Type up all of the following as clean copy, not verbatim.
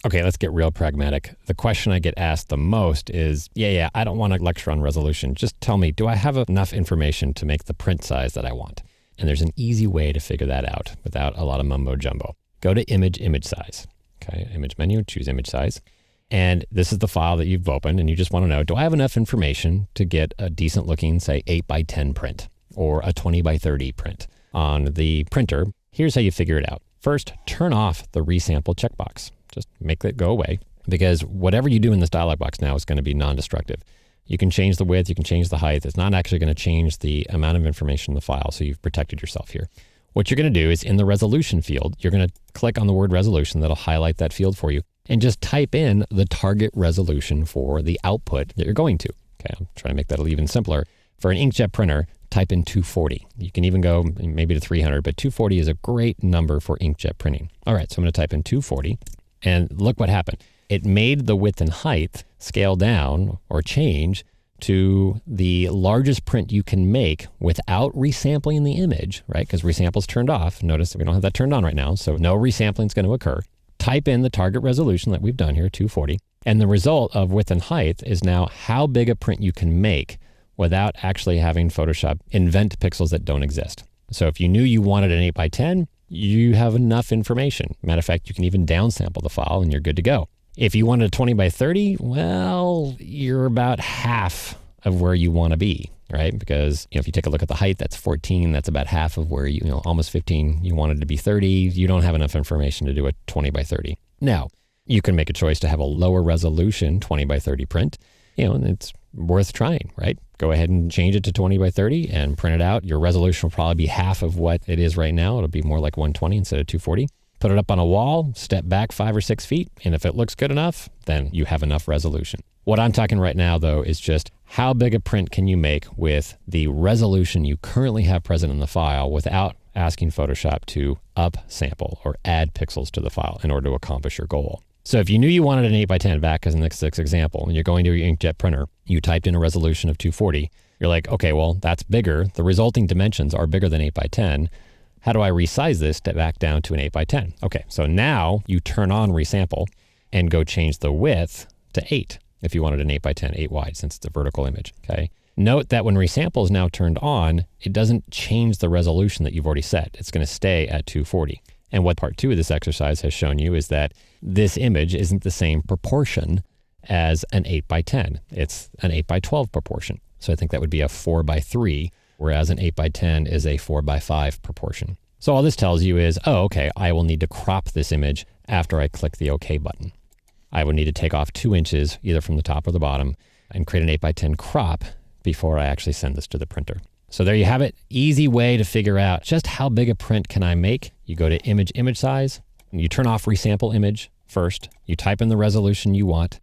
Okay, let's get real pragmatic. The question I get asked the most is, yeah, I don't want to lecture on resolution. Just tell me, do I have enough information to make the print size that I want? And there's an easy way to figure that out without a lot of mumbo jumbo. Go to image size. Okay, image menu, choose image size. And this is the file that you've opened, and you just want to know, do I have enough information to get a decent looking, say, 8x10 print or a 20x30 print on the printer? Here's how you figure it out. First, turn off the resample checkbox. Just make it go away, because whatever you do in this dialog box now is going to be non-destructive. You can change the width, you can change the height. It's not actually going to change the amount of information in the file, so you've protected yourself here. What you're going to do is in the resolution field, you're going to click on the word resolution. That'll highlight that field for you, and just type in the target resolution for the output that you're going to. Okay, I'm trying to make that even simpler. For an inkjet printer, type in 240. You can even go maybe to 300, but 240 is a great number for inkjet printing. All right, so I'm going to type in 240. And look what happened. It made the width and height scale down or change to the largest print you can make without resampling the image, right? Because resample's turned off. Notice we don't have that turned on right now, so no resampling is going to occur. Type in the target resolution that we've done here, 240. And the result of width and height is now how big a print you can make without actually having Photoshop invent pixels that don't exist. So if you knew you wanted an 8x10, you have enough information. Matter of fact, you can even downsample the file and you're good to go. If you wanted a 20x30, well, you're about half of where you want to be, right? Because if you take a look at the height, that's 14. That's about half of where almost 15. You wanted to be 30. You don't have enough information to do a 20x30. Now, you can make a choice to have a lower resolution 20x30 print, and it's worth trying, right? Go ahead and change it to 20x30 and print it out. Your resolution will probably be half of what it is right now. It'll be more like 120 instead of 240. Put it up on a wall, step back 5 or 6 feet, and if it looks good enough, then you have enough resolution. What I'm talking right now, though, is just how big a print can you make with the resolution you currently have present in the file without asking Photoshop to upsample or add pixels to the file in order to accomplish your goal. So if you knew you wanted an 8x10 back as in this example, and you're going to your inkjet printer, you typed in a resolution of 240, you're like, okay, well, that's bigger. The resulting dimensions are bigger than 8x10. How do I resize this back down to an 8x10? Okay, so now you turn on resample and go change the width to 8 if you wanted an 8x10, 8 wide, since it's a vertical image, okay? Note that when resample is now turned on, it doesn't change the resolution that you've already set. It's going to stay at 240. And what part 2 of this exercise has shown you is that this image isn't the same proportion as an 8x10. It's an 8x12 proportion. So I think that would be a 4x3, whereas an 8x10 is a 4x5 proportion. So all this tells you is, oh, okay, I will need to crop this image after I click the OK button. I would need to take off 2 inches, either from the top or the bottom, and create an 8x10 crop before I actually send this to the printer. So there you have it. Easy way to figure out just how big a print can I make. You go to image size, and you turn off resample image first. You type in the resolution you want.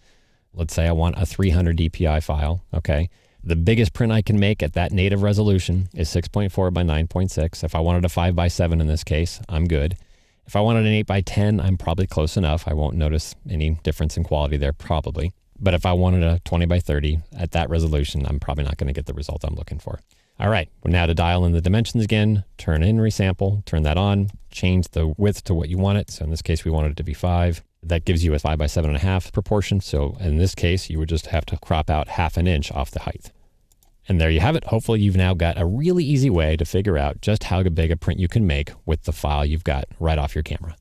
Let's say I want a 300 dpi file, okay? The biggest print I can make at that native resolution is 6.4 by 9.6. If I wanted a 5x7 in this case, I'm good. If I wanted an 8x10, I'm probably close enough. I won't notice any difference in quality there, probably. But if I wanted a 20x30 at that resolution, I'm probably not going to get the result I'm looking for. All right, well, now to dial in the dimensions again, turn in resample, turn that on, change the width to what you want it. So in this case, we want it to be 5. That gives you a 5 by 7.5 proportion. So in this case, you would just have to crop out 1/2 inch off the height. And there you have it. Hopefully you've now got a really easy way to figure out just how big a print you can make with the file you've got right off your camera.